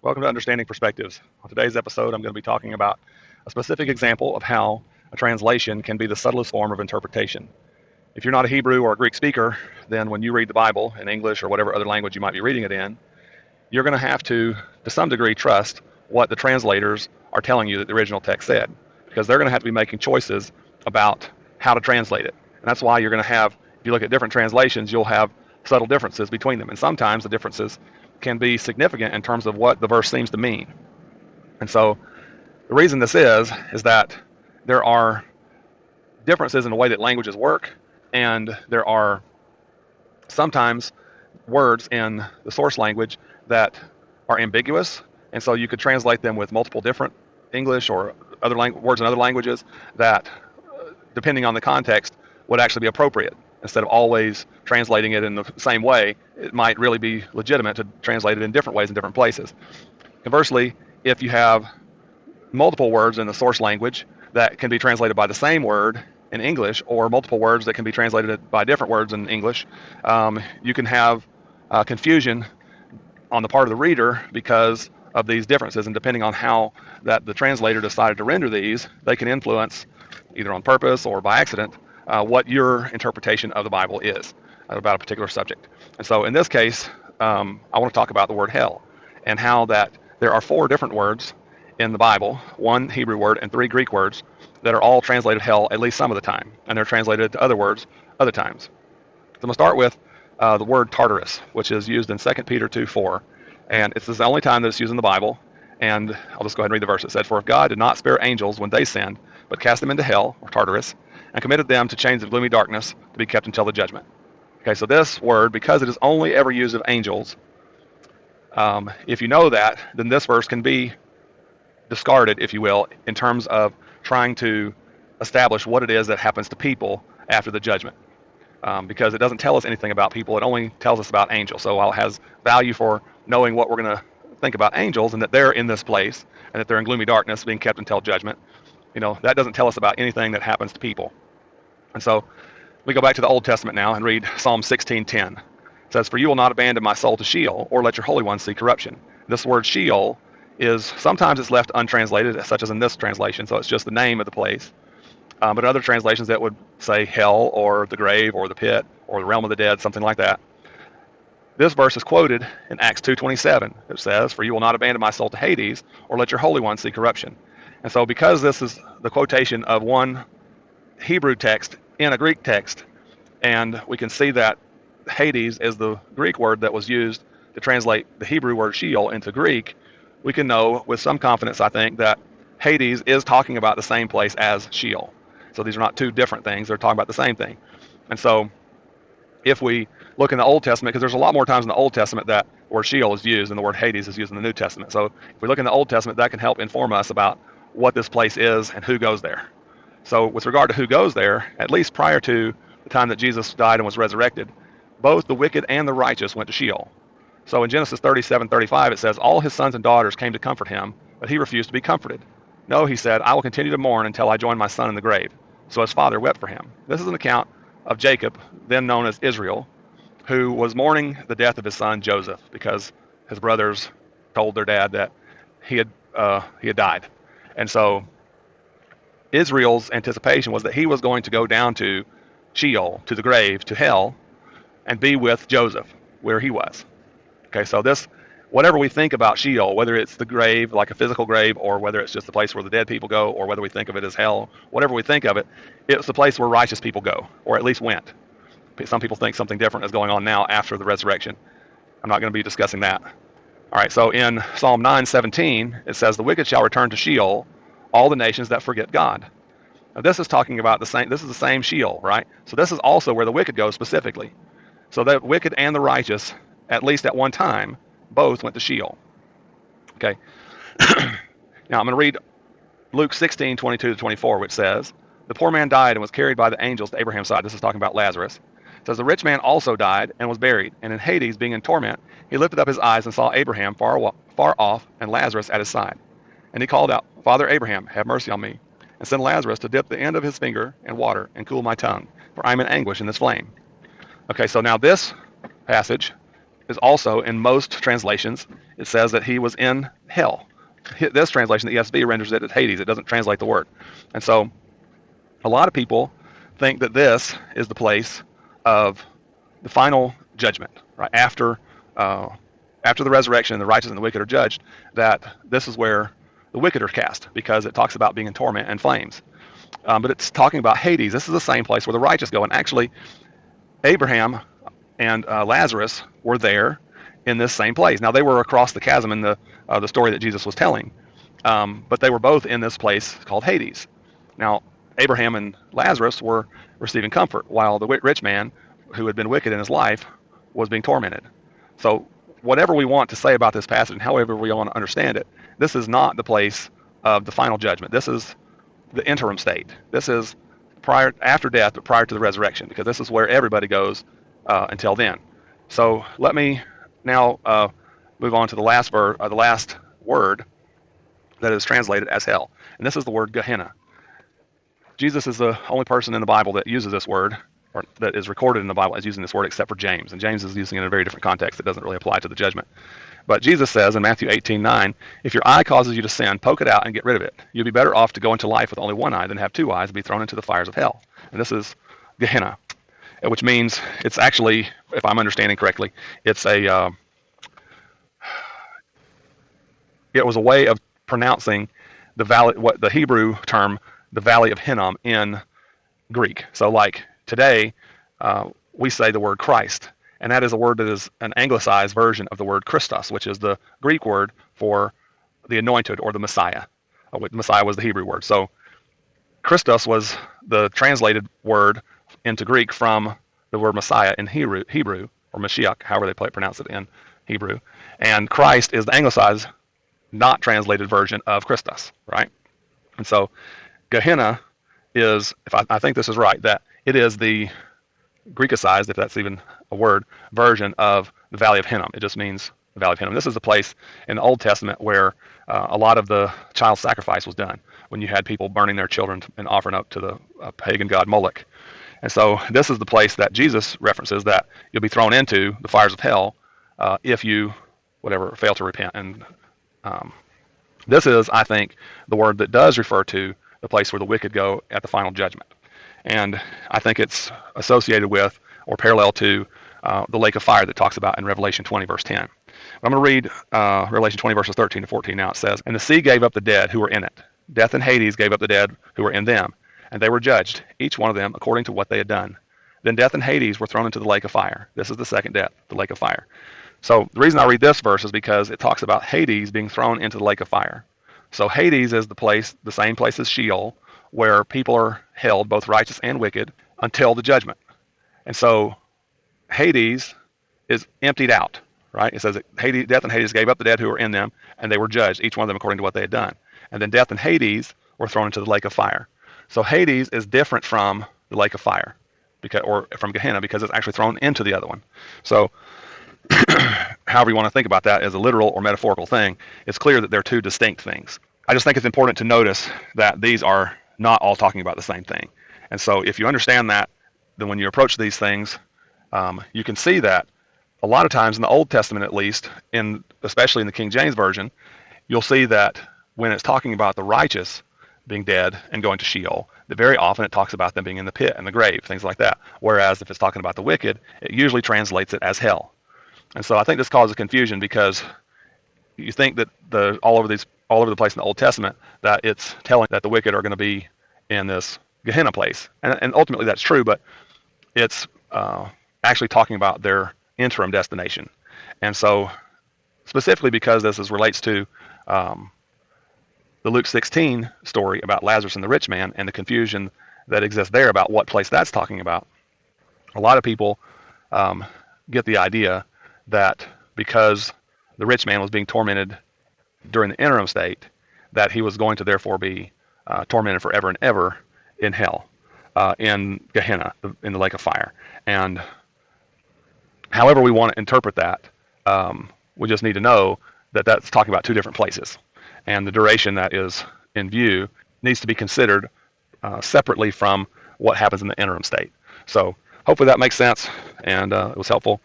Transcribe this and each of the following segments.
Welcome to Understanding Perspectives. On today's episode, I'm going to be talking about a specific example of how a translation can be the subtlest form of interpretation. If you're not a Hebrew or a Greek speaker, then when you read the Bible in English or whatever other language you might be reading it in, you're going to have to some degree, trust what the translators are telling you that the original text said, because they're going to have to be making choices about how to translate it. And that's why you're going to have, if you look at different translations, you'll have subtle differences between them. And sometimes the differences can be significant in terms of what the verse seems to mean. And so the reason this is that there are differences in the way that languages work, and there are sometimes words in the source language that are ambiguous, and so you could translate them with multiple different English or other words in other languages that, depending on the context, would actually be appropriate. Instead of always translating it in the same way, it might really be legitimate to translate it in different ways in different places. Conversely, if you have multiple words in the source language that can be translated by the same word in English, or multiple words that can be translated by different words in English, you can have confusion on the part of the reader because of these differences. And depending on how that the translator decided to render these, they can influence, either on purpose or by accident, what your interpretation of the Bible is about a particular subject. And so in this case, I want to talk about the word hell, and how that there are 4 different words in the Bible, 1 Hebrew word and 3 Greek words, that are all translated hell at least some of the time, and they're translated to other words other times. So I'm going to start with the word Tartarus, which is used in 2 Peter 2:4, and it's the only time that it's used in the Bible. And I'll just go ahead and read the verse. It said, "For if God did not spare angels when they sinned, but cast them into hell, or Tartarus, and committed them to chains of gloomy darkness to be kept until the judgment." Okay, so this word, because it is only ever used of angels, if you know that, then this verse can be discarded, if you will, in terms of trying to establish what it is that happens to people after the judgment. Because it doesn't tell us anything about people, it only tells us about angels. So while it has value for knowing what we're going to think about angels and that they're in this place and that they're in gloomy darkness being kept until judgment, that doesn't tell us about anything that happens to people. And so we go back to the Old Testament now and read Psalm 16:10. It says, "For you will not abandon my soul to Sheol, or let your Holy One see corruption." This word Sheol is sometimes it's left untranslated, such as in this translation, so it's just the name of the place. But in other translations that would say hell or the grave or the pit or the realm of the dead, something like that. This verse is quoted in Acts 2:27. It says, "For you will not abandon my soul to Hades, or let your Holy One see corruption." And so because this is the quotation of one Hebrew text in a Greek text, and we can see that Hades is the Greek word that was used to translate the Hebrew word Sheol into Greek, we can know with some confidence, I think, that Hades is talking about the same place as Sheol. So these are not 2 different things. They're talking about the same thing. And so if we look in the Old Testament, because there's a lot more times in the Old Testament that the word Sheol is used and the word Hades is used in the New Testament. So if we look in the Old Testament, that can help inform us about what this place is and who goes there. So with regard to who goes there, at least prior to the time that Jesus died and was resurrected, both the wicked and the righteous went to Sheol. So in Genesis 37:35, it says, "All his sons and daughters came to comfort him, but he refused to be comforted. No, he said, I will continue to mourn until I join my son in the grave." So his father wept for him. This is an account of Jacob, then known as Israel, who was mourning the death of his son Joseph because his brothers told their dad that he had died. And so Israel's anticipation was that he was going to go down to Sheol, to the grave, to hell, and be with Joseph where he was. Okay, so this, whatever we think about Sheol, whether it's the grave, like a physical grave, or whether it's just the place where the dead people go, or whether we think of it as hell, whatever we think of it, it's the place where righteous people go, or at least went. Some people think something different is going on now after the resurrection. I'm not going to be discussing that. All right, so in Psalm 9:17, it says, "The wicked shall return to Sheol, all the nations that forget God." Now this is talking about the same, this is the same Sheol, right? So this is also where the wicked go specifically. So the wicked and the righteous, at least at one time, both went to Sheol. Okay. Now I'm going to read Luke 16:22-24, which says, "The poor man died and was carried by the angels to Abraham's side." This is talking about Lazarus. It says, "The rich man also died and was buried, and in Hades, being in torment, he lifted up his eyes and saw Abraham far off and Lazarus at his side. And he called out, 'Father Abraham, have mercy on me, and send Lazarus to dip the end of his finger in water and cool my tongue, for I am in anguish in this flame.'" Okay, so now this passage is also in most translations, it says that he was in hell. This translation, the ESV, renders it as Hades. It doesn't translate the word. And so a lot of people think that this is the place of the final judgment, right? After the resurrection and the righteous and the wicked are judged, that this is where the wicked are cast, because it talks about being in torment and flames. But it's talking about Hades. This is the same place where the righteous go. And actually, Abraham and Lazarus were there in this same place. Now, they were across the chasm in the story that Jesus was telling, but they were both in this place called Hades. Now, Abraham and Lazarus were receiving comfort, while the rich man, who had been wicked in his life, was being tormented. So, whatever we want to say about this passage and however we want to understand it, this is not the place of the final judgment. This is the interim state. This is after death, but prior to the resurrection, because this is where everybody goes until then. So let me now move on to the last word that is translated as hell, and this is the word Gehenna. Jesus is the only person in the Bible that uses this word, or that is recorded in the Bible as using this word, except for James. And James is using it in a very different context that doesn't really apply to the judgment. But Jesus says in Matthew 18:9, if your eye causes you to sin, poke it out and get rid of it. You'll be better off to go into life with only one eye than have two eyes and be thrown into the fires of hell. And this is Gehenna, which means it's actually, if I'm understanding correctly, it was a way of pronouncing the valley, what the Hebrew term, the Valley of Hinnom in Greek. So like today, we say the word Christ, and that is a word that is an anglicized version of the word Christos, which is the Greek word for the anointed or the Messiah. Messiah was the Hebrew word. So Christos was the translated word into Greek from the word Messiah in Hebrew or Mashiach, however they pronounce it in Hebrew. And Christ is the anglicized, not translated version of Christos, right? And so Gehenna is, if I think this is right, that it is the Greekicized, if that's even a word, version of the Valley of Hinnom. It just means the Valley of Hinnom. This is the place in the Old Testament where a lot of the child sacrifice was done, when you had people burning their children and offering up to the pagan god Moloch. And so this is the place that Jesus references that you'll be thrown into the fires of hell if you, fail to repent. And this is, I think, the word that does refer to the place where the wicked go at the final judgment. And I think it's associated with or parallel to the lake of fire that talks about in Revelation 20, verse 10. I'm going to read Revelation 20, verses 13 to 14 now. It says, and the sea gave up the dead who were in it. Death and Hades gave up the dead who were in them, and they were judged, each one of them according to what they had done. Then death and Hades were thrown into the lake of fire. This is the second death, the lake of fire. So the reason I read this verse is because it talks about Hades being thrown into the lake of fire. So Hades is the same place as Sheol, where people are held, both righteous and wicked, until the judgment. And so Hades is emptied out, right? It says that death and Hades gave up the dead who were in them, and they were judged, each one of them according to what they had done. And then death and Hades were thrown into the lake of fire. So Hades is different from the lake of fire, or from Gehenna, because it's actually thrown into the other one. So however you want to think about that as a literal or metaphorical thing, it's clear that they're two distinct things. I just think it's important to notice that these are not all talking about the same thing. And so if you understand that, then when you approach these things, you can see that a lot of times in the Old Testament, at least, especially in the King James Version, you'll see that when it's talking about the righteous being dead and going to Sheol, that very often it talks about them being in the pit and the grave, things like that. Whereas if it's talking about the wicked, it usually translates it as hell. And so I think this causes confusion, because you think that all over the place in the Old Testament that it's telling that the wicked are going to be in this Gehenna place, and ultimately that's true, but it's actually talking about their interim destination. And so specifically because this relates to the Luke 16 story about Lazarus and the rich man, and the confusion that exists there about what place that's talking about, a lot of people get the idea that because the rich man was being tormented during the interim state, that he was going to therefore be tormented forever and ever in hell, in Gehenna, in the lake of fire. And however we want to interpret that, we just need to know that that's talking about two different places. And the duration that is in view needs to be considered separately from what happens in the interim state. So hopefully that makes sense, and it was helpful.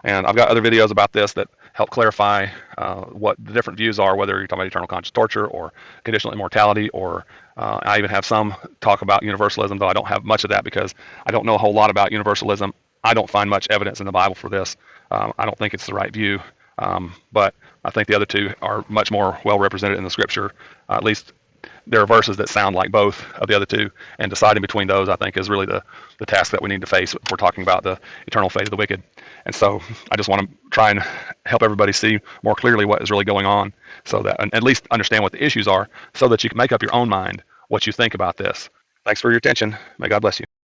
And I've got other videos about this that help clarify what the different views are, whether you're talking about eternal conscious torture or conditional immortality, or I even have some talk about universalism, though I don't have much of that because I don't know a whole lot about universalism. I don't find much evidence in the Bible for this. I don't think it's the right view, but I think the other two are much more well represented in the scripture. At least there are verses that sound like both of the other two, and deciding between those, I think, is really the task that we need to face if we're talking about the eternal fate of the wicked. And so I just want to try and help everybody see more clearly what is really going on, so that, and at least understand what the issues are, so that you can make up your own mind what you think about this. Thanks for your attention. May God bless you.